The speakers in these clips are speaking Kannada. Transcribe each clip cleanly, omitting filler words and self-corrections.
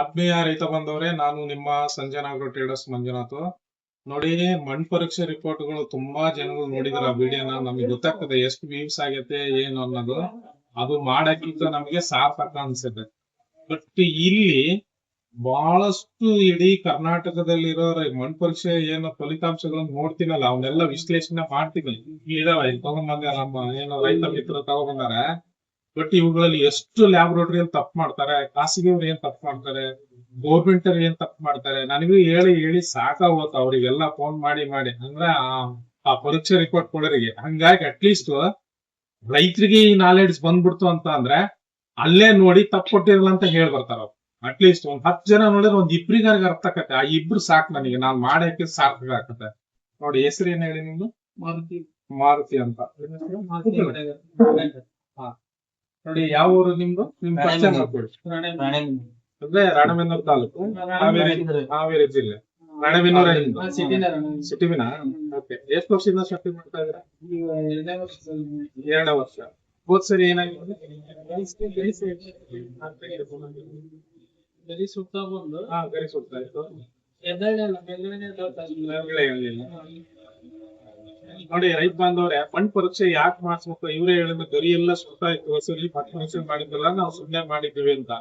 ಆತ್ಮೀಯ ರೈತ ಬಂದವರೇ, ನಾನು ನಿಮ್ಮ ಸಂಜನಾ ಆಗ್ರೋ ಟ್ರೇಡರ್ಸ್ ಮಂಜುನಾಥ್. ನೋಡಿ, ಮಣ್ಣು ಪರೀಕ್ಷೆ ರಿಪೋರ್ಟ್ಗಳು ತುಂಬಾ ಜನಗಳು ನೋಡಿದ್ರ ವಿಡಿಯೋನ. ನಮಗೆ ಗೊತ್ತಾಗ್ತದೆ ಎಷ್ಟು ವ್ಯೂಸ್ ಆಗೈತೆ ಏನು ಅನ್ನೋದು. ಅದು ಮಾಡಕ್ಕಿಂತ ನಮಗೆ ಸಾರ್ಥಕ ಅನ್ಸುತ್ತೆ. ಬಟ್ ಇಲ್ಲಿ ಬಹಳಷ್ಟು ಇಡೀ ಕರ್ನಾಟಕದಲ್ಲಿರೋ ಮಣ್ಣು ಪರೀಕ್ಷೆ ಏನು ಫಲಿತಾಂಶಗಳನ್ನ ನೋಡ್ತೀನಲ್ಲ, ಅವನ್ನೆಲ್ಲ ವಿಶ್ಲೇಷಣೆ ಮಾಡ್ತೀನಿ. ಇದಾವ ಇಲ್ಲಿ ತಗೊಂಡ್ಬಂದ ನಮ್ಮ ಏನು ರೈತ ಮಿತ್ರ ತಗೊಂಡ್ಬಂದಾರ. ಬಟ್ ಇವುಗಳಲ್ಲಿ ಎಷ್ಟು ಲ್ಯಾಬ್ರೋಟರಿಯಲ್ಲಿ ತಪ್ಪು ಮಾಡ್ತಾರೆ, ಖಾಸಗಿಯವ್ರು ಏನ್ ತಪ್ಪು ಮಾಡ್ತಾರೆ, ಗೌರ್ಮೆಂಟ್ ಅವ್ರು ಏನ್ ತಪ್ಪು ಮಾಡ್ತಾರೆ, ನನಗೂ ಹೇಳಿ ಹೇಳಿ ಸಾಕಾಗೋತ ಅವ್ರಿಗೆಲ್ಲ ಫೋನ್ ಮಾಡಿ ಮಾಡಿ. ಅಂದ್ರೆ ಆ ಪರೀಕ್ಷೆ ರಿಪೋರ್ಟ್ ಕೊಡೋರಿಗೆ. ಹಂಗಾಗಿ ಅಟ್ಲೀಸ್ಟ್ ರೈತರಿಗೆ ಈ ನಾಲೆಡ್ಜ್ ಬಂದ್ಬಿಡ್ತು ಅಂತ ಅಂದ್ರೆ ಅಲ್ಲೇ ನೋಡಿ ತಪ್ಪು ಕೊಟ್ಟಿರಲ್ಲ ಅಂತ ಹೇಳಿ ಬರ್ತಾರ. ಅಟ್ಲೀಸ್ಟ್ ಒಂದ್ 10 ಜನ ನೋಡಿದ್ರೆ ಒಂದ್ ಇಬ್ರಿಗಾರಿಗೆ ಅರ್ಥ ಆಕತ್ತೆ. ಆ ಇಬ್ರು ಸಾಕು ನನಗೆ, ನಾನ್ ಮಾಡಕ್ಕೆ ಸಾರ್ಥಕ ಆಗತ್ತೆ. ನೋಡಿ, ಹೆಸರು ಏನ್ ಹೇಳಿ ನಿಮ್ದು? ಮಾರುತಿ ಅಂತ. ಹಾ, ನೋಡಿ, ಯಾವ ಊರು ನಿಮ್ದು? ನಿಮ್ ಪರಿಚಯ ಮಾಡ್ಕೊಡಿ. ಅಂದ್ರೆ ರಾಣೆಬೆನ್ನೂರು ತಾಲೂಕು, ಹಾವೇರಿ ಜಿಲ್ಲೆ. ರಾಣೆಬೆನ್ನೂರು ಸಿಟಿವಿನ. ಓಕೆ, ಎಷ್ಟು ವರ್ಷದಿಂದ ಶಕ್ತಿ ಮಾಡ್ತಾ ಇದ್ದೀರಾ? 2 ವರ್ಷ. ಹೋದ್ ಸರಿ ಏನಾಗಿದೆ? ಗರಿ ಸುತ್ತಾ ಬಂದು ಗರಿ ಸುತ್ತಾ ಇತ್ತು. ನೋಡಿ, ರೈತ ಬಾಂಧವ್ರೆ, ಮಣ್ಣು ಪರೀಕ್ಷೆ ಯಾಕೆ ಮಾಡಿಸ್ಬೇಕು? ಇವರೇ ಹೇಳಿದ ಗರಿ ಎಲ್ಲ ಸುತ್ತಾ ಇತ್ತು ಹೊಸಲಿ ಪರೀಕ್ಷೆ ಮಾಡಿದ್ರಲ್ಲ, ನಾವು ಸುಮ್ಮನೆ ಮಾಡಿದ್ದೀವಿ ಅಂತ.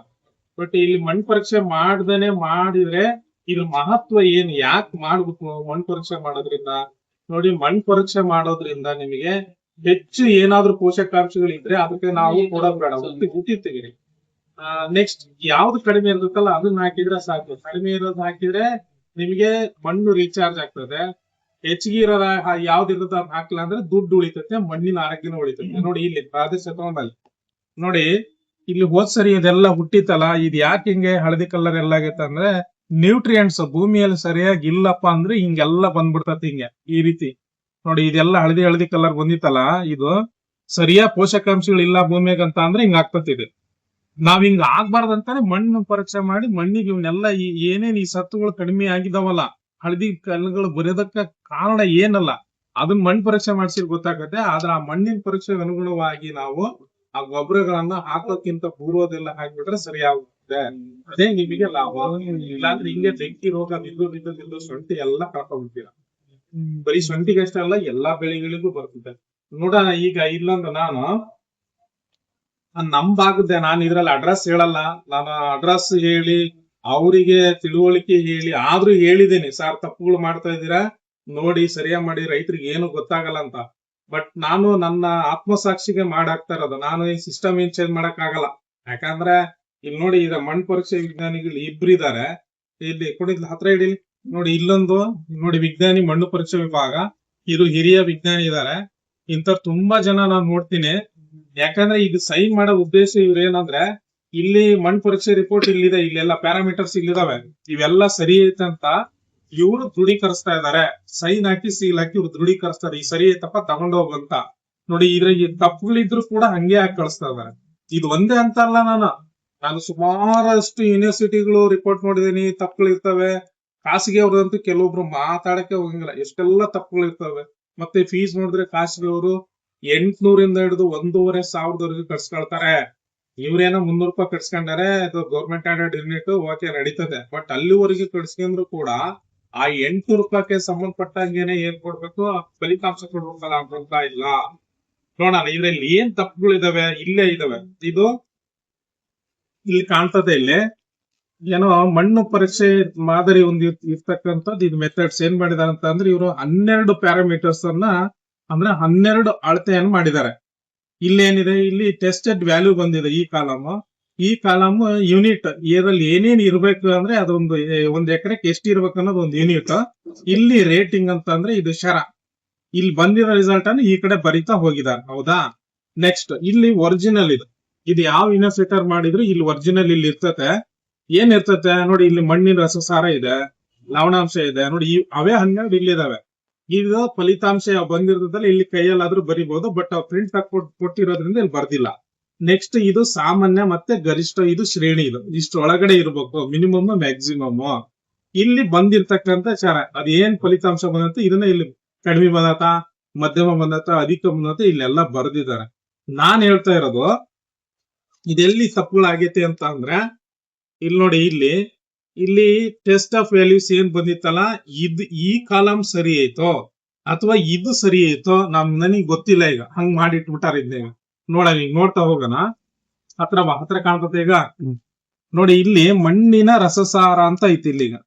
ಬಟ್ ಇಲ್ಲಿ ಮಣ್ಣು ಪರೀಕ್ಷೆ ಮಾಡ್ದೇನೆ ಮಾಡಿದ್ರೆ ಇದ್ರ ಮಹತ್ವ ಏನು, ಯಾಕೆ ಮಾಡ್ಬೇಕು ಮಣ್ಣು ಪರೀಕ್ಷೆ ಮಾಡೋದ್ರಿಂದ? ನೋಡಿ, ಮಣ್ಣು ಪರೀಕ್ಷೆ ಮಾಡೋದ್ರಿಂದ ನಿಮಗೆ ಹೆಚ್ಚು ಏನಾದ್ರೂ ಪೋಷಕಾಂಶಗಳಿದ್ರೆ ಅದಕ್ಕೆ ನಾವು ಕೊಡೋದ್ ಬೇಡ, ಹುಟ್ಟಿ ತೆಗೀರಿ. ನೆಕ್ಸ್ಟ್ ಯಾವ್ದು ಕಡಿಮೆ ಇರ್ತಕ್ಕಲ್ಲ ಅದನ್ನ ಹಾಕಿದ್ರೆ ಸಾಕು. ಕಡಿಮೆ ಇರೋದು ಹಾಕಿದ್ರೆ ನಿಮಗೆ ಮಣ್ಣು ರೀಚಾರ್ಜ್ ಆಗ್ತದೆ. ಹೆಚ್ಚಿಗೆ ಇರೋ ಯಾವ್ದು ಇರ್ತದೆ ಅದ್ ಹಾಕ್ಲಿಲ್ಲ ಅಂದ್ರೆ ದುಡ್ಡು ಉಳಿತೈತೆ, ಮಣ್ಣಿನ ಆರೋಗ್ಯನ ಉಳಿತೈತೆ. ನೋಡಿ, ಇಲ್ಲಿ ಪ್ರಾದೇಶ ತಗೊಂಡಲ್ಲಿ ನೋಡಿ, ಇಲ್ಲಿ ಹೋದ್ ಸರಿ ಇದೆಲ್ಲ ಹುಟ್ಟಿತಲ್ಲ, ಇದು ಯಾಕೆ ಹಿಂಗೆ ಹಳದಿ ಕಲರ್ ಎಲ್ಲ ಆಗೈತೆ ಅಂದ್ರೆ ನ್ಯೂಟ್ರಿಯೆಂಟ್ಸ್ ಭೂಮಿಯಲ್ಲಿ ಸರಿಯಾಗಿ ಇಲ್ಲಪ್ಪ ಅಂದ್ರೆ ಹಿಂಗೆಲ್ಲ ಬಂದ್ಬಿಡ್ತತಿ. ಹಿಂಗೆ ಈ ರೀತಿ ನೋಡಿ, ಇದೆಲ್ಲ ಹಳದಿ ಹಳದಿ ಕಲರ್ ಬಂದಿತ್ತಲ್ಲ, ಇದು ಸರಿಯಾದ ಪೋಷಕಾಂಶಗಳು ಇಲ್ಲ ಭೂಮಿಯಾಗ ಅಂತ ಅಂದ್ರೆ ಹಿಂಗ ಆಗ್ತತಿ. ಇದು ನಾವ್ ಹಿಂಗ ಆಗ್ಬಾರ್ದಂತಾನೆ ಮಣ್ಣು ಪರೀಕ್ಷೆ ಮಾಡಿ ಮಣ್ಣಿಗೆ ಇವನ್ನೆಲ್ಲ ಏನೇನ್ ಈ ಸತ್ತುಗಳು ಕಡಿಮೆ ಆಗಿದಾವಲ್ಲ, ಹಳದಿ ಕಲ್ಲುಗಳು ಬರೋದಕ್ಕ ಕಾರಣ ಏನಲ್ಲ ಅದನ್ನ ಮಣ್ಣು ಪರೀಕ್ಷೆ ಮಾಡಿಸಿದ್ರೆ ಗೊತ್ತಾಗತ್ತೆ. ಆದ್ರೆ ಆ ಮಣ್ಣಿನ ಪರೀಕ್ಷೆಗೆ ಅನುಗುಣವಾಗಿ ನಾವು ಆ ಗೊಬ್ಬರಗಳನ್ನ ಹಾಕೋಕ್ಕಿಂತ ಪೂರ್ವದೆಲ್ಲ ಹಾಕ್ಬಿಟ್ರೆ ಸರಿ ಆಗುತ್ತೆ. ಅದೇ ನಿಮಗೆ ಲಾಭ. ಇಲ್ಲಾಂದ್ರೆ ಹಿಂಗೆ ಬೆಂಕಿ ರೋಗ ಬಿದ್ದು ಸೊಂಟಿ ಎಲ್ಲ ಕಳ್ಕೊಂಡ್ಬಿಡ್ತೀರ. ಬರೀ ಸೊಂಟಿಗೆ ಅಷ್ಟೇ ಅಲ್ಲ, ಎಲ್ಲಾ ಬೆಳೆಗಳಿಗೂ ಬರ್ತದೆ. ನೋಡೋಣ ಈಗ ಇಲ್ಲೊಂದು ನಾನು ನಮ್ ಭಾಗದ್ದೆ, ನಾನು ಇದ್ರಲ್ಲಿ ಅಡ್ರೆಸ್ ಹೇಳಲ್ಲ. ನಾನು ಅಡ್ರೆಸ್ ಹೇಳಿ ಅವರಿಗೆ ತಿಳುವಳಿಕೆ ಹೇಳಿ ಆದ್ರೂ ಹೇಳಿದ್ದೀನಿ, ಸರ್ ತಪ್ಪುಗಳು ಮಾಡ್ತಾ ಇದ್ದೀರಾ, ನೋಡಿ ಸರಿಯಾಗಿ ಮಾಡಿ, ರೈತರಿಗೆ ಏನು ಗೊತ್ತಾಗಲ್ಲ ಅಂತ. ಬಟ್ ನಾನು ನನ್ನ ಆತ್ಮಸಾಕ್ಷಿಗೆ ಮಾಡಾಕ್ತಾ ಇರೋದು. ನಾನು ಈ ಸಿಸ್ಟಮ್ ಏನ್ ಚೇಂಜ್ ಮಾಡಕ್ ಆಗಲ್ಲ. ಯಾಕಂದ್ರೆ ಇಲ್ಲಿ ನೋಡಿ, ಈಗ ಮಣ್ಣು ಪರೀಕ್ಷೆ ವಿಜ್ಞಾನಿಗಳು ಇಬ್ರು ಇದಾರೆ. ಇಲ್ಲಿ ಕೊಡಿದ್ಲ ಹತ್ರ ಇಡಿ. ನೋಡಿ, ಇಲ್ಲೊಂದು ನೋಡಿ ವಿಜ್ಞಾನಿ ಮಣ್ಣು ಪರೀಕ್ಷೆ ವಿಭಾಗ, ಇದು ಹಿರಿಯ ವಿಜ್ಞಾನಿ ಇದಾರೆ. ಇಂಥ ತುಂಬಾ ಜನ ನಾನು ನೋಡ್ತೀನಿ. ಯಾಕಂದ್ರೆ ಇದು ಸೈನ್ ಮಾಡೋ ಉದ್ದೇಶ ಇವ್ರು ಏನಂದ್ರೆ, ಇಲ್ಲಿ ಮಣ್ಣು ಪರೀಕ್ಷೆ ರಿಪೋರ್ಟ್ ಇಲ್ಲಿದೆ, ಇಲ್ಲೆಲ್ಲ ಪ್ಯಾರಾಮೀಟರ್ಸ್ ಇಲ್ಲಿದಾವೆ, ಇವೆಲ್ಲ ಸರಿ ಐತೆ ಅಂತ ಇವ್ರು ದೃಢೀಕರಿಸ್ತಾ ಇದಾರೆ. ಸೈನ್ ಹಾಕಿ ಸೀಲ್ ಹಾಕಿ ಇವ್ರು ದೃಢೀಕರಿಸ್ತಾರೆ, ಈ ಸರಿ ಐತಪ್ಪ ತಗೊಂಡೋಗಂತ. ನೋಡಿ, ಇದ್ರಾಗ ತಪ್ಪುಗಳಿದ್ರು ಕೂಡ ಹಂಗೆ ಹಾಕಿ ಕಳಿಸ್ತಾ ಇದಾರೆ. ಇದು ಒಂದೇ ಅಂತ ಅಲ್ಲ, ನಾನು ಸುಮಾರಷ್ಟು ಯೂನಿವರ್ಸಿಟಿಗಳು ರಿಪೋರ್ಟ್ ಮಾಡಿದೀನಿ, ತಪ್ಪುಗಳು ಇರ್ತವೆ. ಖಾಸಗಿ ಅವ್ರದಂತೂ ಕೆಲವೊಬ್ರು ಮಾತಾಡಕ್ಕೆ ಹೋಗಂಗಿಲ್ಲ, ಎಷ್ಟೆಲ್ಲ ತಪ್ಪುಗಳು ಇರ್ತವೆ. ಮತ್ತೆ ಫೀಸ್ ನೋಡಿದ್ರೆ ಖಾಸಗಿ ಅವರು 800 ಹಿಡಿದು 1,500 ಕಟ್ಸ್ಕೊಳ್ತಾರೆ. ಇವ್ರೇನೋ 300 ರೂಪಾಯಿ ಕಟ್ಸ್ಕೊಂಡಾರೆ, ಇದು ಗೌರ್ಮೆಂಟ್ ಆಡೆಡ್ ಯೂನಿಟ್, ಓಕೆ ನಡೀತದೆ. ಬಟ್ ಅಲ್ಲಿವರೆಗೆ ಕಟ್ಸ್ಕೊಂಡ್ರು ಕೂಡ ಆ 800 ರೂಪಾಯಿಗೆ ಸಂಬಂಧಪಟ್ಟಂಗೇನೆ ಏನ್ ಕೊಡ್ಬೇಕು, ಫಲಿತಾಂಶ ಕೊಡ್ಬೇಕಲ್ಲ, ಕೊಡ್ತಾ ಇಲ್ಲ. ನೋಡೋಣ ಇದ್ರಲ್ಲಿ ಏನ್ ತಪ್ಪುಗಳಿದಾವೆ. ಇಲ್ಲೇ ಇದಾವೆ, ಇದು ಇಲ್ಲಿ ಕಾಣ್ತದೆ. ಇಲ್ಲಿ ಏನೋ ಮಣ್ಣು ಪರೀಕ್ಷೆ ಮಾದರಿ ಒಂದು ಇರ್ತಕ್ಕಂಥದ್ದು. ಇದು ಮೆಥಡ್ಸ್ ಏನ್ ಮಾಡಿದಾರೆ ಅಂತ ಅಂದ್ರೆ, ಇವರು 12 ಪ್ಯಾರಾಮೀಟರ್ಸ್ ಅನ್ನ ಅಂದ್ರೆ 12 ಅಳತೆಯನ್ನು ಮಾಡಿದ್ದಾರೆ. ಇಲ್ಲೇನಿದೆ, ಇಲ್ಲಿ ಟೆಸ್ಟೆಡ್ ವ್ಯಾಲ್ಯೂ ಬಂದಿದೆ. ಈ ಕಾಲಮ್ ಯೂನಿಟ್, ಇದರಲ್ಲಿ ಏನೇನ್ ಇರ್ಬೇಕು ಅಂದ್ರೆ ಒಂದು ಎಕರೆಗೆ ಎಷ್ಟು ಇರ್ಬೇಕು ಅನ್ನೋದು ಒಂದು ಯೂನಿಟ್. ಇಲ್ಲಿ ರೇಟಿಂಗ್ ಅಂತ ಅಂದ್ರೆ ಇದು ಶರ. ಇಲ್ಲಿ ಬಂದಿರೋ ರಿಸಲ್ಟ್ ಅನ್ನು ಈ ಕಡೆ ಬರಿತಾ ಹೋಗಿದ್ದಾರೆ, ಹೌದಾ? ನೆಕ್ಸ್ಟ್ ಇಲ್ಲಿ ಒರಿಜಿನಲ್ ಇದು ಯಾವ ಯೂನಿವರ್ಸಿಟಿ ಮಾಡಿದ್ರು ಇಲ್ಲಿ ಒರಿಜಿನಲ್ ಇಲ್ಲಿ ಇರ್ತತೆ. ಏನ್ ಇರ್ತತೆ ನೋಡಿ, ಇಲ್ಲಿ ಮಣ್ಣಿನ ರಸಸಾರ ಇದೆ, ಲವಣಾಂಶ ಇದೆ. ನೋಡಿ, ಅವೇ 12 ಇಲ್ಲಿದಾವೆ. ಇದು ಫಲಿತಾಂಶ ಬಂದಿರೋದ್ರಲ್ಲಿ ಇಲ್ಲಿ ಕೈಯಲ್ಲಾದ್ರೂ ಬರಿಬಹುದು, ಬಟ್ ಪ್ರಿಂಟ್ ಕೊಟ್ಟಿರೋದ್ರಿಂದ ಇಲ್ಲಿ ಬರ್ದಿಲ್ಲ. ನೆಕ್ಸ್ಟ್ ಇದು ಸಾಮಾನ್ಯ ಮತ್ತೆ ಗರಿಷ್ಠ, ಇದು ಶ್ರೇಣಿ. ಇಷ್ಟು ಒಳಗಡೆ ಇರ್ಬೇಕು, ಮಿನಿಮಮ್ ಮ್ಯಾಕ್ಸಿಮಮ್. ಇಲ್ಲಿ ಬಂದಿರ್ತಕ್ಕಂಥ ಚಾರ ಅದೇನ್ ಫಲಿತಾಂಶ ಬಂದಂತ ಇದನ್ನ ಇಲ್ಲಿ ಕಡಿಮೆ ಬಂದತ, ಮಧ್ಯಮ ಬಂದತ, ಅಧಿಕ ಬಂದತ, ಇಲ್ಲೆಲ್ಲ ಬರ್ದಿದ್ದಾರೆ. ನಾನ್ ಹೇಳ್ತಾ ಇರೋದು ಇದೆಲ್ಲಿ ತಪ್ಪುಗಳಾಗೈತೆ ಅಂತ ಅಂದ್ರೆ, ಇಲ್ಲಿ ನೋಡಿ, ಇಲ್ಲಿ ಟೆಸ್ಟ್ ಆಫ್ ವ್ಯಾಲ್ಯೂಸ್ ಏನ್ ಬಂದಿತ್ತಲ್ಲ, ಈ ಕಾಲಮ್ ಸರಿ ಐತೋ ಅಥವಾ ಇದು ಸರಿ ಐತೋ ನನಗ್ ಗೊತ್ತಿಲ್ಲ. ಈಗ ಹಂಗ್ ಮಾಡಿಟ್ಬಿಟ್ಟಾರ ಇದನ್ನ. ಈಗ ನೋಡ್ತಾ ಹೋಗೋಣ. ಹತ್ರ ಕಾಣ್ತದೆ ಈಗ. ನೋಡಿ, ಇಲ್ಲಿ ಮಣ್ಣಿನ ರಸಸಾರ ಅಂತ ಐತಿ. ಇಲ್ಲಿ ಈಗ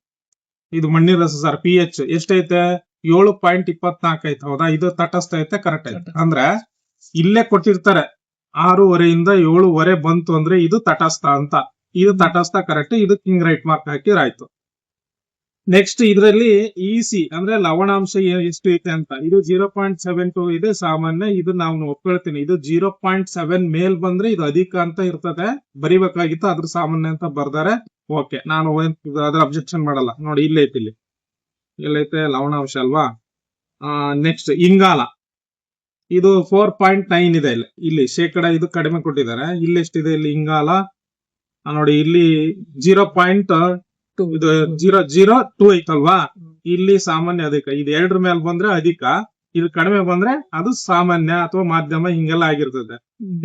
ಇದು ಮಣ್ಣಿನ ರಸಸಾರ pH ಎಷ್ಟೈತೆ? 7.24 ಐತೆ. ಹೌದಾ? ಇದು ತಟಸ್ಥ ಐತೆ, ಕರೆಕ್ಟ್ ಐತೆ. ಅಂದ್ರೆ ಇಲ್ಲೇ ಕೊಟ್ಟಿರ್ತಾರೆ 6:30 7:30 ಬಂತು ಅಂದ್ರೆ ಇದು ತಟಸ್ಥ ಅಂತ. ಇದು ತಟಸ್ಥ, ಕರೆಕ್ಟ್. ಇದು ಕಿಂಗ್ ರೈಟ್ ಮಾರ್ಕ್ ಹಾಕಿರಾಯ್ತು. ನೆಕ್ಸ್ಟ್ ಇದರಲ್ಲಿ ಇಸಿ ಅಂದ್ರೆ ಲವಣಾಂಶ ಎಷ್ಟು ಐತೆ ಅಂತ. ಇದು 0.72 ಇದೆ ಸಾಮಾನ್ಯ. ಇದು ನಾವು ಒಪ್ಕೊಳ್ತೀನಿ. ಇದು 0.7 ಮೇಲ್ ಬಂದ್ರೆ ಇದು ಅಧಿಕ ಅಂತ ಇರ್ತದೆ. ಬರಿಬೇಕಾಗಿತ್ತು, ಅದ್ರ ಸಾಮಾನ್ಯ ಅಂತ ಬರ್ದಾರೆ. ಓಕೆ, ನಾನು ಅದ್ರ ಅಬ್ಜೆಕ್ಷನ್ ಮಾಡಲ್ಲ. ನೋಡಿ, ಇಲ್ಲೈತಿ. ಎಲ್ಲೈತೆ? ಲವಣಾಂಶ ಅಲ್ವಾ? ನೆಕ್ಸ್ಟ್ ಇಂಗಾಲ. ಇದು 4.9 ಇದೆ. ಇಲ್ಲಿ ಶೇಕಡ ಇದು ಕಡಿಮೆ ಕೊಟ್ಟಿದ್ದಾರೆ. ಇಲ್ಲಿ ಎಷ್ಟಿದೆ? ಇಲ್ಲಿ ಇಂಗಾಲ ನೋಡಿ, ಇಲ್ಲಿ 0.2 ಇದು 0.02 ಐತಲ್ವಾ? ಇಲ್ಲಿ ಸಾಮಾನ್ಯ ಅಧಿಕ. ಇದು 2 ಮೇಲೆ ಬಂದ್ರೆ ಅಧಿಕ, ಇದು ಕಡಿಮೆ ಬಂದ್ರೆ ಅದು ಸಾಮಾನ್ಯ ಅಥವಾ ಮಾಧ್ಯಮ, ಹಿಂಗೆಲ್ಲ ಆಗಿರ್ತದೆ.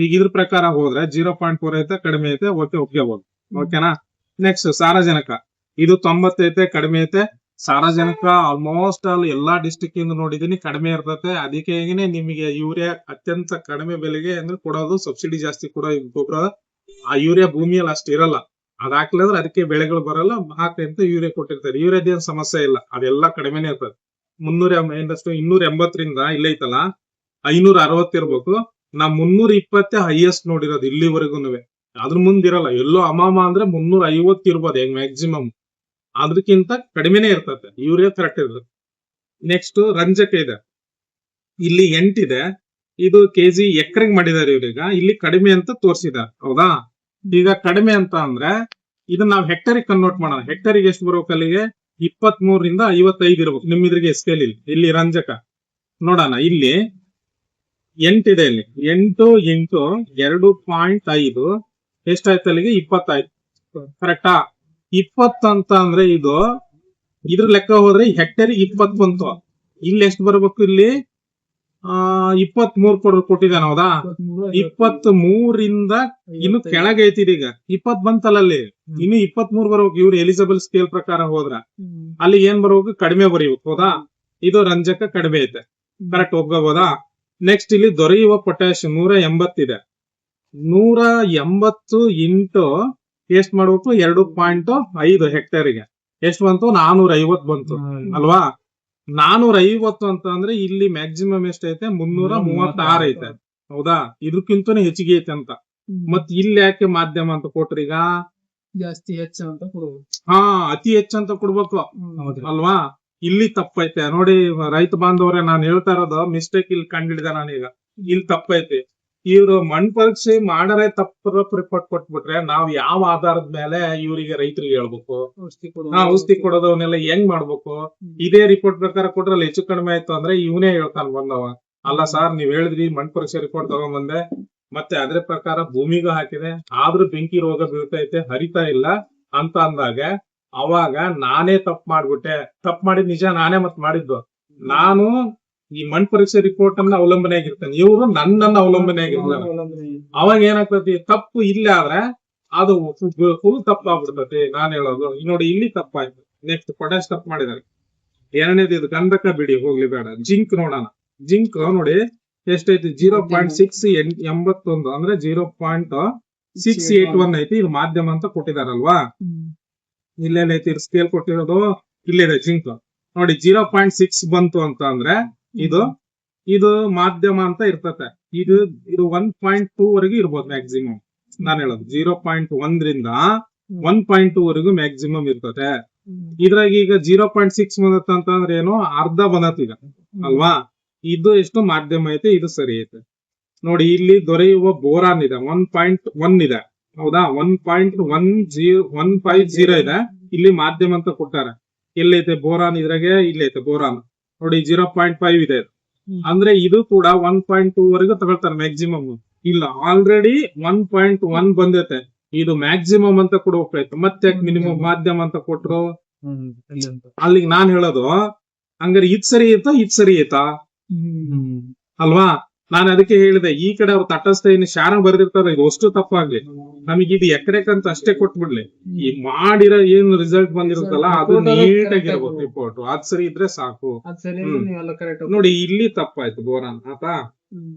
ಈಗ ಇದ್ರ ಪ್ರಕಾರ ಹೋದ್ರೆ 0.4 ಐತೆ, ಕಡಿಮೆ ಐತೆ. ಒಪ್ಕೋಬಹುದು. ಓಕೆನಾ? ನೆಕ್ಸ್ಟ್ ಸಾರಜನಕ. ಇದು 90 ಐತೆ, ಕಡಿಮೆ ಐತೆ. ಸಾರಜನಕ ಆಲ್ಮೋಸ್ಟ್ ಆಲ್ ಎಲ್ಲಾ ಡಿಸ್ಟ್ರಿಕ್ಟ್ ಇಂದ ನೋಡಿದೀನಿ, ಕಡಿಮೆ ಇರ್ತದೆ. ಅದಕ್ಕೆ ನಿಮಗೆ ಯೂರಿಯಾ ಅತ್ಯಂತ ಕಡಿಮೆ ಬೆಲೆಗೆ ಅಂದ್ರೆ ಕೊಡೋದು, ಸಬ್ಸಿಡಿ ಜಾಸ್ತಿ ಕೊಡೋ ಗೊಬ್ಬರ. ಆ ಯೂರಿಯಾ ಭೂಮಿಯಲ್ಲಿ ಅಷ್ಟು ಇರಲ್ಲ. ಅದ್ ಹಾಕ್ಲಿದ್ರೆ ಅದಕ್ಕೆ ಬೆಳೆಗಳು ಬರಲ್ಲ, ಹಾಕಿ ಅಂತ ಯೂರಿಯಾ ಕೊಟ್ಟಿರ್ತಾರೆ. ಯೂರಿಯಾದೇನ್ ಸಮಸ್ಯೆ ಇಲ್ಲ, ಅದೆಲ್ಲ ಕಡಿಮೆನೆ ಇರ್ತದೆ. 280ರಿಂದ ಇಲ್ಲೈತಲ್ಲ 560 ಇರ್ಬೇಕು. ನಾ 320 ಹೈಯೆಸ್ಟ್ ನೋಡಿರೋದು ಇಲ್ಲಿವರೆಗೂನುವೆ. ಅದ್ರ ಮುಂದಿರಲ್ಲ. ಎಲ್ಲೋ ಅಮಾಮ ಅಂದ್ರೆ 350 ಇರ್ಬೋದು ಹೆಂಗ್ ಮ್ಯಾಕ್ಸಿಮಮ್. ಅದಕ್ಕಿಂತ ಕಡಿಮೆನೆ ಇರ್ತದೆ. ಯೂರಿಯಾ ಕರೆಕ್ಟ್ ಇರ್ತದೆ. ನೆಕ್ಸ್ಟ್ ರಂಜಕ ಇದೆ. ಇಲ್ಲಿ 8 ಇದೆ. ಇದು ಕೆಜಿ ಎಕರೆಗೆ ಮಾಡಿದಾರೆ ಇವ್ರೀಗ. ಇಲ್ಲಿ ಕಡಿಮೆ ಅಂತ ತೋರಿಸಿದಾರೆ. ಹೌದಾ? ಈಗ ಕಡಿಮೆ ಅಂತ ಅಂದ್ರೆ ಇದನ್ನ ನಾವು ಹೆಕ್ಟರಿಗೆ ಕನ್ವರ್ಟ್ ಮಾಡೋಣ. ಹೆಕ್ಟರಿಗೆ ಎಷ್ಟು ಬರ್ಬೇಕು? ಅಲ್ಲಿಗೆ 23ರಿಂದ 55 ಇರ್ಬೇಕು ನಿಮ್ ಇದ್ರಿಗೆ ಸ್ಕೇಲ್. ಇಲ್ಲಿ ರಂಜಕ ನೋಡೋಣ. ಇಲ್ಲಿ 8 ಇದೆ. ಇಲ್ಲಿ 8 ಇಂಟು 2.5 ಎಷ್ಟಾಯ್ತು? ಅಲ್ಲಿಗೆ 20 ಆಯ್ತು. ಕರೆಕ್ಟಾ? 20 ಅಂತ ಅಂದ್ರೆ ಇದ್ರ ಲೆಕ್ಕ ಹೋದ್ರೆ ಹೆಕ್ಟರಿಗೆ 20 ಬಂತು. ಇಲ್ಲಿ ಎಷ್ಟು ಬರ್ಬೇಕು? ಇಲ್ಲಿ 23 ಕೊಟ್ಟಿದ್ದಾನೆ. ಹೌದಾ? 23ರಿಂದ ಇನ್ನು ಕೆಳಗೆ ಐತಿದೆ. ಈಗ 20 ಬಂತಲ್ಲ, ಅಲ್ಲಿ ಇನ್ನು 23 ಬರ್ಬೇಕು. ಇವ್ರು ಎಲಿಜಿಬಲ್ ಸ್ಕೇಲ್ ಪ್ರಕಾರ ಹೋದ್ರ ಅಲ್ಲಿ ಏನ್ ಬರ್ಬೇಕು? ಕಡಿಮೆ ಬರೀಬೇಕು. ಹೌದಾ? ಇದು ರಂಜಕ ಕಡಿಮೆ ಐತೆ, ಕರೆಕ್ಟ್. ಒಪ್ಕೋಬೋದಾ? ನೆಕ್ಸ್ಟ್ ಇಲ್ಲಿ ದೊರೆಯುವ ಪೊಟ್ಯಾಶ್ 180 ಇದೆ. 180 ಇಂಟು ಎಷ್ಟು ಮಾಡ್ಬೇಕು? 2.5 ಹೆಕ್ಟೇರ್ಗೆ ಎಷ್ಟು ಬಂತು? 450 ಬಂತು ಅಲ್ವಾ? 450 ಅಂತ ಅಂದ್ರೆ ಇಲ್ಲಿ ಮ್ಯಾಕ್ಸಿಮಮ್ ಎಷ್ಟೈತೆ? 336 ಐತೆ. ಹೌದಾ? ಇದಕ್ಕಿಂತ ಹೆಚ್ಚಿಗೆ ಐತೆ ಅಂತ. ಮತ್ ಇಲ್ಲಿ ಯಾಕೆ ಮಾಧ್ಯಮ ಅಂತ ಕೊಟ್ರಿ? ಈಗ ಜಾಸ್ತಿ ಹೆಚ್ಚು ಅಂತ ಕೊಡ್ಬೇಕು. ಅತಿ ಹೆಚ್ಚು ಅಂತ ಕೊಡ್ಬೇಕು ಅಲ್ವಾ? ಇಲ್ಲಿ ತಪ್ಪೈತೆ ನೋಡಿ ರೈತ ಬಾಂಧವರೇ. ನಾನು ಹೇಳ್ತಾ ಇರೋದು ಮಿಸ್ಟೇಕ್ ಇಲ್ಲಿ ಕಂಡಿಡಿದೆ ನಾನೀಗ. ಇಲ್ಲಿ ತಪ್ಪೈತಿ. ಇವ್ರು ಮಣ್ ಪರೀಕ್ಷೆ ಮಾಡರೆ ತಪ್ಪು ರಿಪೋರ್ಟ್ ಕೊಟ್ಬಿಟ್ರೆ ನಾವ್ ಯಾವ ಆಧಾರದ ಮೇಲೆ ಇವರಿಗೆ ರೈತರಿಗೆ ಹೇಳ್ಬೇಕು? ಔಷಧಿ ಕೊಡೋದವನ್ನೆಲ್ಲ ಹೆಂಗ್ ಮಾಡ್ಬೇಕು? ಇದೇ ರಿಪೋರ್ಟ್ ಪ್ರಕಾರ ಕೊಟ್ರಲ್ಲಿ ಹೆಚ್ಚು ಕಡಿಮೆ ಆಯ್ತು ಅಂದ್ರೆ ಇವನೇ ಹೇಳ್ತಾನೆ ಬಂದವ. ಅಲ್ಲ ಸರ್, ನೀವ್ ಹೇಳಿದ್ರಿ ಮಣ್ ಪರೀಕ್ಷೆ ರಿಪೋರ್ಟ್ ತಗೊಂಡ್ಬಂದೆ, ಮತ್ತೆ ಅದ್ರ ಪ್ರಕಾರ ಭೂಮಿಗೂ ಹಾಕಿದೆ, ಆದ್ರೂ ಬೆಂಕಿ ರೋಗ ಬೀಳ್ತೈತೆ, ಹರಿತಾ ಇಲ್ಲ ಅಂತ ಅಂದಾಗ ಅವಾಗ ನಾನೇ ತಪ್ಪು ಮಾಡ್ಬಿಟ್ಟೆ. ತಪ್ಪು ಮಾಡಿದ್ ನಿಜ, ನಾನೇ ಮತ್ ಮಾಡಿದ್ದು. ನಾನು ಈ ಮಣ್ ಪರೀಕ್ಷೆ ರಿಪೋರ್ಟ್ ಅನ್ನ ಅವಲಂಬನೆ ಆಗಿರ್ತೇನೆ, ಇವರು ನನ್ನನ್ನ ಅವಲಂಬನೆ ಆಗಿರ್ತಾರೆ. ಅವಾಗ ಏನಾಗ್ತತಿ? ತಪ್ಪು ಇಲ್ಲ ಆದ್ರೆ ಅದು ಫುಲ್ ತಪ್ಪು ಆಗ್ಬಿಡ್ತತಿ. ನಾನ್ ಹೇಳೋದು ನೋಡಿ, ಇಲ್ಲಿ ತಪ್ಪಾಯ್ತು. ನೆಕ್ಸ್ಟ್ ಪೊಟ್ಯಾಶ್ ತಪ್ಪು ಮಾಡಿದಾರೆ. ಎರಡನೇದು ಇದು ಗಂಧಕ ಬಿಡಿ, ಹೋಗ್ಲಿ ಬೇಡ. ಜಿಂಕ್ ನೋಡೋಣ. ಜಿಂಕ್ ನೋಡಿ ಎಷ್ಟೈತಿ? 0.681 ಅಂದ್ರೆ 0.681 ಐತಿ. ಇದು ಮಾಧ್ಯಮ ಅಂತ ಕೊಟ್ಟಿದಾರಲ್ವಾ? ಇಲ್ಲೇನೈತಿ ಸ್ಕೇಲ್ ಕೊಟ್ಟಿರೋದು? ಇಲ್ಲಿದೆ ಜಿಂಕ್ ನೋಡಿ. 0.6 ಬಂತು ಅಂತ ಅಂದ್ರೆ ಇದು ಮಾಧ್ಯಮ ಅಂತ ಇರ್ತತೆ. ಇದು 1.2 ವರೆಗೂ ಇರ್ಬೋದು ಮ್ಯಾಕ್ಸಿಮಮ್. ನಾನು ಹೇಳೋದು 0.1ರಿಂದ 1.2 ವರೆಗೂ ಮ್ಯಾಕ್ಸಿಮಮ್ ಇರ್ತದೆ. ಇದ್ರಾಗ ಈಗ 0.6 ಬಂದತ್ತ ಅಂತ ಅಂದ್ರೆ ಏನು? ಅರ್ಧ ಬಂದತ್ ಈಗ ಅಲ್ವಾ? ಇದು ಎಷ್ಟು ಮಾಧ್ಯಮ ಐತೆ, ಇದು ಸರಿ ಐತೆ ನೋಡಿ. ಇಲ್ಲಿ ದೊರೆಯುವ ಬೋರಾನ್ ಇದೆ 1.1 ಇದೆ. ಹೌದಾ? 1.150 ಇದೆ. ಇಲ್ಲಿ ಮಾಧ್ಯಮ ಅಂತ ಕೊಟ್ಟಾರೆ. ಎಲ್ಲೈತೆ ಬೋರಾನ್? ಇದ್ರಾಗೆ ಇಲ್ಲೈತೆ ಬೋರಾನ್ ನೋಡಿ. 0.5 ಇದೆ. ಅಂದ್ರೆ ಇದು ಕೂಡ 1.2 ವರೆಗೂ ತಗೊಳ್ತಾರೆ ಮ್ಯಾಕ್ಸಿಮಮ್. ಇಲ್ಲ, ಆಲ್ರೆಡಿ 1.1 ಬಂದೈತೆ. ಇದು ಮ್ಯಾಕ್ಸಿಮಮ್ ಅಂತ ಕೊಡ್ಬೇಕಾಯ್ತು. ಮತ್ತೆ ಮಿನಿಮಮ್ ಮಾಧ್ಯಮ ಅಂತ ಕೊಟ್ರು. ಅಲ್ಲಿಗೆ ನಾನ್ ಹೇಳೋದು ಹಂಗಾರೆ ಇದ್ ಸರಿ ಐತಾ, ಇದ್ ಸರಿ ಐತಾ ಅಲ್ವಾ? ನಾನು ಅದಕ್ಕೆ ಹೇಳಿದೆ, ಈ ಕಡೆ ಅವ್ರು ತಟಸ್ಥ ಏನು ಶಾರ ಬರ್ದಿರ್ತಾರೆ ಇದು ಅಷ್ಟು ತಪ್ಪಾಗ್ಲಿ, ನಮಗೆ ಇದು ಎಕರೆಕಂತ ಅಷ್ಟೇ ಕೊಟ್ಬಿಡ್ಲಿ. ಈ ಮಾಡಿರೋ ಏನ್ ರಿಸಲ್ಟ್ ಬಂದಿರುತ್ತಲ್ಲ ಅದು ನೀಟಾಗಿರ್ಬೇಕು ರಿಪೋರ್ಟ್, ಅದ್ ಸರಿ ಇದ್ರೆ ಸಾಕು. ಅದ್ ಸರಿ ಹ್ಮ್. ನೀವೆಲ್ಲ ಕರೆಕ್ಟ್ ನೋಡಿ ಇಲ್ಲಿ ತಪ್ಪಾಯ್ತು ಬೋರಾನ್ ಆತಾ.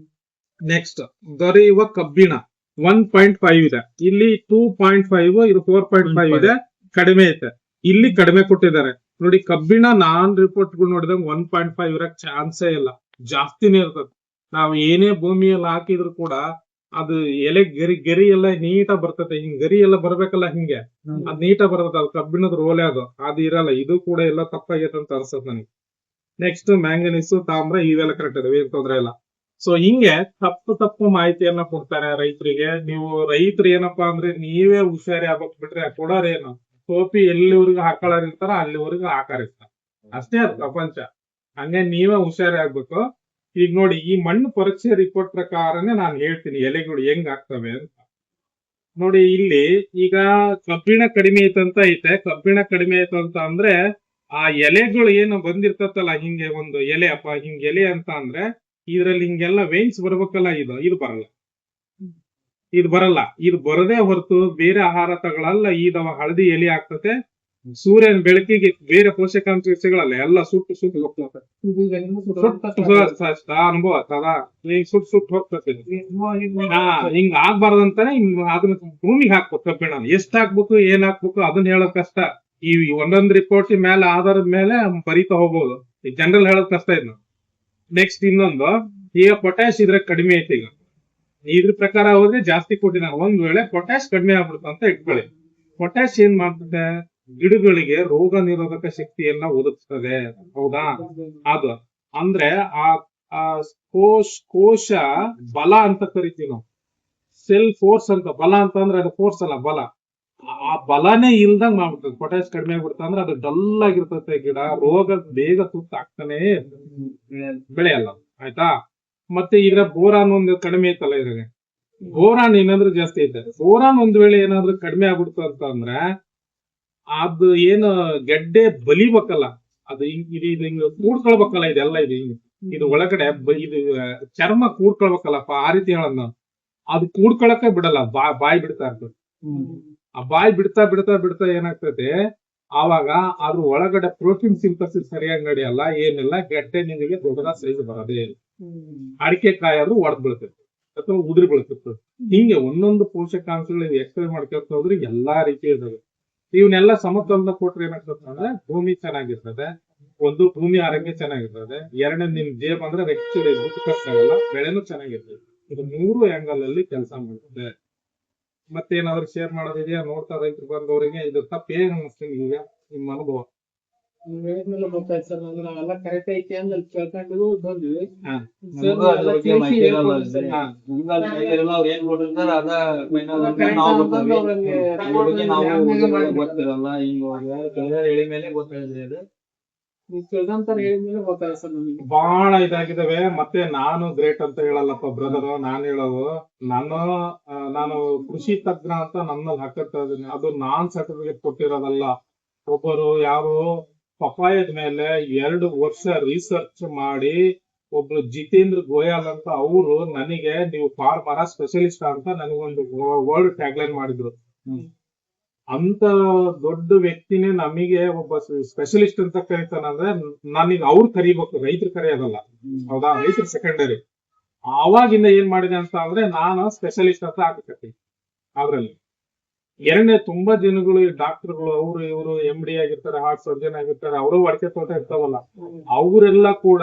ನೆಕ್ಸ್ಟ್ ದೊರೆಯುವ ಕಬ್ಬಿಣ 1.5 ಇದೆ, ಇಲ್ಲಿ 2.5, ಇದು 4.5 ಇದೆ, ಕಡಿಮೆ ಐತೆ. ಇಲ್ಲಿ ಕಡಿಮೆ ಕೊಟ್ಟಿದ್ದಾರೆ ನೋಡಿ. ಕಬ್ಬಿಣ ನಾನ್ ರಿಪೋರ್ಟ್ ಗಳು ನೋಡಿದಾಗ 1.5 ಇರಕ್ ಚಾನ್ಸೇ ಇಲ್ಲ, ಜಾಸ್ತಿನೇ ಇರ್ತದೆ. ನಾವು ಏನೇ ಭೂಮಿಯಲ್ಲಿ ಹಾಕಿದ್ರು ಕೂಡ ಅದು ಎಲೆ ಗರಿ ಎಲ್ಲ ನೀಟಾಗಿ ಬರ್ತದೆ. ಹಿಂಗ್ ಗರಿ ಎಲ್ಲ ಬರ್ಬೇಕಲ್ಲ, ಹಿಂಗೆ ಅದ್ ನೀಟಾಗಿ ಬರ್ತದೆ. ಅದು ಕಬ್ಬಿಣದ ರೋಲೆ ಅದು ಇರಲ್ಲ. ಇದು ಕೂಡ ಎಲ್ಲ ತಪ್ಪಾಗೈತೆ ಅಂತ ಅನ್ಸತ್ ನನಗೆ. ನೆಕ್ಸ್ಟ್ ಮ್ಯಾಂಗನೀಸು, ತಾಮ್ರ ಇವೆಲ್ಲ ಕರೆಕ್ಟ್ ಇದಾವೆ, ಏನ್ ತೊಂದ್ರೆ ಇಲ್ಲ. ಸೊ ಹಿಂಗೆ ತಪ್ಪು ಮಾಹಿತಿಯನ್ನ ಕೊಡ್ತಾರೆ ರೈತರಿಗೆ. ನೀವು ರೈತರು ಏನಪ್ಪಾ ಅಂದ್ರೆ ನೀವೇ ಹುಷಾರಿ ಆಗ್ಬೇಕು ಬಿಟ್ರೆ ಕೊಡೋರೇನು, ಟೋಪಿ ಎಲ್ಲಿವರೆಗೂ ಹಾಕೊಳ್ಳೋರಿರ್ತಾರ ಅಲ್ಲಿವರೆಗೂ ಹಾಕಾರಿರ್ತಾರ, ಅಷ್ಟೇ ಅದು ಪ್ರಪಂಚ. ಹಂಗೆ ನೀವೇ ಹುಷಾರಿ ಆಗ್ಬೇಕು. ಈಗ ನೋಡಿ, ಈ ಮಣ್ಣು ಪರೀಕ್ಷೆ ರಿಪೋರ್ಟ್ ಪ್ರಕಾರನೇ ನಾನು ಹೇಳ್ತೀನಿ ಎಲೆಗಳು ಹೆಂಗ್ ಆಗ್ತವೆ ಅಂತ. ನೋಡಿ ಇಲ್ಲಿ ಈಗ ಕಬ್ಬಿಣ ಕಡಿಮೆ ಐತಂತ ಐತೆ. ಕಬ್ಬಿಣ ಕಡಿಮೆ ಐತ ಅಂತ ಅಂದ್ರೆ ಆ ಎಲೆಗಳು ಏನು ಬಂದಿರ್ತತಲ್ಲ, ಹಿಂಗೆ ಒಂದು ಎಲೆ ಅಪ್ಪ ಹಿಂಗ್ ಎಲೆ ಅಂತ ಅಂದ್ರೆ ಇದ್ರಲ್ಲಿ ಹಿಂಗೆಲ್ಲ ವೇನ್ಸ್ ಬರ್ಬೇಕಲ್ಲ, ಇದು ಬರಲ್ಲ. ಇದು ಬರದೇ ಹೊರತು ಬೇರೆ ಆಹಾರ ತಗೊಳಲ್ಲ. ಇದು ಹಳದಿ ಎಲೆ ಆಗ್ತತೆ. ಸೂರ್ಯನ ಬೆಳಕಿಗೆ ಬೇರೆ ಪೋಷಕಾಂಶ ಸಿಗಲ್ಲ, ಎಲ್ಲ ಸುಟ್ಟು ಹೋಗ್ತದೆ. ಅನುಭವ ತದಾ ಈಗ ಸುಟ್ಟು ಹೋಗ್ತದೆ. ಹಿಂಗ ಆಗ್ಬಾರ್ದಂತಾನೆ ಅದನ್ನ ಭೂಮಿಗೆ ಹಾಕ್ಬೇಕು. ಕಬ್ಬಿಣ ಎಷ್ಟ್ ಹಾಕ್ಬೇಕು ಏನ್ ಹಾಕ್ಬೇಕು ಅದನ್ನ ಹೇಳೋದ್ ಕಷ್ಟ. ಈ ಒಂದೊಂದ್ ರಿಪೋರ್ಟ್ ಮೇಲೆ ಆಧಾರದ ಮೇಲೆ ಬರೀತಾ ಹೋಗ್ಬೋದು. ಈ ಜನರಲ್ ಹೇಳೋದ್ ಕಷ್ಟ ಇದ್ನ. ನೆಕ್ಸ್ಟ್ ಇನ್ನೊಂದು, ಈಗ ಪೊಟ್ಯಾಶ್ ಇದ್ರೆ ಕಡಿಮೆ ಐತಿ. ಈಗ ಇದ್ರ ಪ್ರಕಾರ ಹೋದ್ರೆ ಜಾಸ್ತಿ ಕೊಟ್ಟಿದ್ದಾರೆ. ಒಂದ್ ವೇಳೆ ಪೊಟ್ಯಾಶ್ ಕಡಿಮೆ ಆಗ್ಬಿಡುತ್ತ ಅಂತ ಇಟ್ಕೊಳ್ಳಿ. ಪೊಟ್ಯಾಶ್ ಏನ್ ಮಾಡ್ತದೆ, ಗಿಡಗಳಿಗೆ ರೋಗ ನಿರೋಧಕ ಶಕ್ತಿಯನ್ನ ಒದಗಿಸ್ತದೆ. ಹೌದಾ? ಅದು ಅಂದ್ರೆ ಆ ಕೋಶ ಬಲ ಅಂತ ಕರಿತೀವಿ ನಾವು. ಸೆಲ್ ಫೋರ್ಸ್ ಅಂತ. ಬಲ ಅಂತ ಅಂದ್ರೆ ಅದು ಫೋರ್ಸ್ ಅಲ್ಲ, ಬಲ. ಆ ಬಲನೇ ಇಲ್ದಂಗ್ ಮಾಡ್ಬಿಡ್ತದೆ. ಪೊಟ್ಯಾಶ್ ಕಡಿಮೆ ಆಗ್ಬಿಡುತ್ತೆ ಅಂದ್ರೆ ಅದು ಡಲ್ ಆಗಿರ್ತದೆ ಗಿಡ, ರೋಗ ಬೇಗ ತುತ್ತಾಗ್ತಾನೆ ಬೆಳೆಯಲ್ಲ. ಆಯ್ತಾ? ಮತ್ತೆ ಈಗ ಬೋರಾನ್ ಒಂದು ಕಡಿಮೆ ಐತಲ್ಲ, ಇದ್ರಾಗ ಬೋರಾನ್ ಏನಾದ್ರೂ ಜಾಸ್ತಿ ಐತೆ. ಬೋರಾನ್ ಒಂದ್ ವೇಳೆ ಏನಾದ್ರೂ ಕಡಿಮೆ ಆಗ್ಬಿಡ್ತು ಅಂತ ಅಂದ್ರೆ ಅದು ಏನು ಗೆಡ್ಡೆ ಬಲಿಬೇಕಲ್ಲ, ಅದು ಹಿಂಗ್ ಕೂಡ್ಕೊಳ್ಬೇಕಲ್ಲ, ಇದೆಲ್ಲ ಇದು ಒಳಗಡೆ ಇದು ಚರ್ಮ ಕೂಡ್ಕೊಳ್ಬೇಕಲ್ಲಪ್ಪ, ಆ ರೀತಿ ಹೇಳೋದ್ ನಾವು. ಅದು ಕೂಡ್ಕೊಳಕ್ಕೆ ಬಿಡಲ್ಲ, ಬಾಯಿ ಬಿಡ್ತಾ ಇರ್ತದೆ. ಆ ಬಾಯಿ ಬಿಡ್ತಾ ಏನಾಗ್ತದೆ, ಆವಾಗ ಅದ್ರ ಒಳಗಡೆ ಪ್ರೋಟೀನ್ ಸಿಂಥಸಿಸ್ ಸರಿಯಾಗಿ ನಡೆಯಲ್ಲ, ಏನಿಲ್ಲ, ಗೆಡ್ಡೆ ನಿಮಗೆ ದೊಡ್ಡದ ಸೈಜ್ ಬರೋದೇ. ಅಡಿಕೆ ಕಾಯಿ ಆದ್ರೂ ಒಡೆದ್ ಬೀಳ್ತೈತೆ ಅಥವಾ ಉದುರಿ ಬೀಳ್ತಿರ್ತದೆ. ಹಿಂಗೆ ಒಂದೊಂದು ಪೋಷಕಾಂಶಗಳು ಎಕ್ಸ್ಪ್ಲೇನ್ ಮಾಡ್ಕೊಳ್ತಾ ಹೋದ್ರೆ ಎಲ್ಲಾ ರೀತಿ ಇದಾವೆ. ಇವನ್ನೆಲ್ಲ ಸಮತೋಲನ ಕೊಟ್ರೆ ಏನಾಗ್ತದೆ ಅಂದ್ರೆ ಭೂಮಿ ಚೆನ್ನಾಗಿರ್ತದೆ. ಒಂದು ಭೂಮಿ ಆರೋಗ್ಯ ಚೆನ್ನಾಗಿರ್ತದೆ. ಎರಡನೇ ನಿಮ್ ಜೇಬ್ ಅಂದ್ರೆ ಖರ್ಚಾಗಲ್ಲ, ಬೆಳೆನೂ ಚೆನ್ನಾಗಿರ್ತದೆ. ಇದು 3 ಆಂಗಲ್ ಅಲ್ಲಿ ಕೆಲಸ ಮಾಡುತ್ತೆ. ಮತ್ತೇನಾದ್ರು ಶೇರ್ ಮಾಡೋದಿದೆಯಾ? ನೋಡ್ತಾ ರೈತರು ಬಂದವರಿಗೆ ಇದು ತಪ್ಪು ಏನ್ ಅನಿಸ್ತೀನಿ ಈಗ ನಿಮ್ಮ ಅನುಭವ? ಗೊತ್ತಾಯ್ತು ಸರ್, ನಾವೆಲ್ಲ ಕರೆಕ್ಟ್ ಐತಿ ಅಂತ ಕೇಳ್ಕೊಂಡು ಬಂದ್ವಿ. ಬಹಳ ಇದಾಗಿದ್ದಾವೆ. ಮತ್ತೆ ನಾನು ಗ್ರೇಟ್ ಅಂತ ಹೇಳಲ್ಲಪ್ಪ ಬ್ರದರ್, ನಾನು ಹೇಳೋದು ನಾನು ಕೃಷಿ ತಜ್ಞ ಅಂತ ನನ್ನಲ್ಲಿ ಹಾಕಿರ್ತಾ ಇದೀನಿ. ಅದು ನಾನ್ ಸರ್ಟಿಫಿಕೇಟ್ ಕೊಟ್ಟಿರೋದಲ್ಲ. ಒಬ್ಬರು ಯಾರು ಪಪಾಯದ ಮೇಲೆ 2 ವರ್ಷ ರಿಸರ್ಚ್ ಮಾಡಿ ಒಬ್ರು ಜಿತೇಂದ್ರ ಗೋಯಲ್ ಅಂತ ಅವರು ನನಗೆ ನೀವು ಫಾರ್ಮರ ಸ್ಪೆಷಲಿಸ್ಟ್ ಅಂತ ನನಗೊಂದು ವರ್ಡ್ ಟ್ಯಾಗ್ಲೈನ್ ಮಾಡಿದ್ರು. ಅಂತ ದೊಡ್ಡ ವ್ಯಕ್ತಿನೇ ನಮಗೆ ಒಬ್ಬ ಸ್ಪೆಷಲಿಸ್ಟ್ ಅಂತ ಕರೀತಾನಂದ್ರೆ ನನಗೆ ಅವ್ರು ಕರಿಬೇಕು, ರೈತರು ಕರೆಯೋದಲ್ಲ. ಹೌದಾ? ರೈತರು ಸೆಕೆಂಡರಿ. ಆವಾಗಿಂದ ಏನ್ ಮಾಡಿದೆ ಅಂತ ಅಂದ್ರೆ ನಾನು ಸ್ಪೆಷಲಿಸ್ಟ್ ಅಂತ ಹಾಕಿ ಅದ್ರಲ್ಲಿ. ಎರಡನೇ ತುಂಬಾ ಜನಗಳು ಡಾಕ್ಟರ್ಗಳು ಅವರು ಇವರು MD ಆಗಿರ್ತಾರೆ, ಹಾರ್ಟ್ ಸರ್ಜನ್ ಆಗಿರ್ತಾರೆ, ಅವರು ಅಡಿಕೆ ತೋಟ ಇರ್ತಾವಲ್ಲ, ಅವರೆಲ್ಲ ಕೂಡ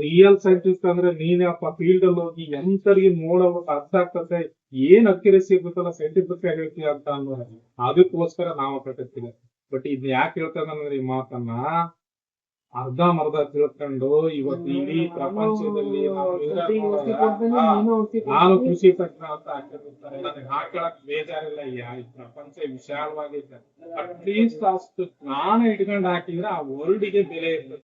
ರಿಯಲ್ ಸೈಂಟಿಸ್ಟ್ ಅಂದ್ರೆ ನೀನಪ್ಪ ಫೀಲ್ಡ್ ಅಲ್ಲಿ ಹೋಗಿ ಎಂತರಿಗೆ ನೋಡೋಕೆ ಅರ್ಥ ಆಗ್ತದೆ, ಏನ್ ಅಕ್ಯುರಸಿ ಇರ್ತಲ್ಲ ಸೈಂಟಿಫಿಕ್ ಆಗಿ ಹೇಳ್ತೀವಿ ಅಂತ ಅಂದ್ರೆ ಅದಕ್ಕೋಸ್ಕರ ನಾವು ಕಟ್ಟಿರ್ತೀವಿ. ಬಟ್ ಇದ್ ಯಾಕೆ ಹೇಳ್ತಾನೆ ಅಂದ್ರೆ ಈ ಮಾತನ್ನ ಅರ್ಧಂಬರ್ಧ ತಿಳ್ಕೊಂಡು ಇವತ್ತು ಇಡೀ ಪ್ರಪಂಚದಲ್ಲಿ ನಾನು ಕೃಷಿ ತಜ್ಞ ಅಂತ ಹಾಕಿರ್ತಾರೆ. ನನಗೆ ಹಾಕೊಳಕ್ ಬೇಜಾರಿಲ್ಲ. ಈ ಪ್ರಪಂಚ ವಿಶಾಲವಾಗೈತೆ. ಅಟ್ಲೀಸ್ಟ್ ಅಷ್ಟು ಜ್ಞಾನ ಇಟ್ಕೊಂಡು ಹಾಕಿದ್ರೆ ಆ ವರ್ಲ್ಡ್ಗೆ ಬೆಲೆ ಇರ್ತದೆ.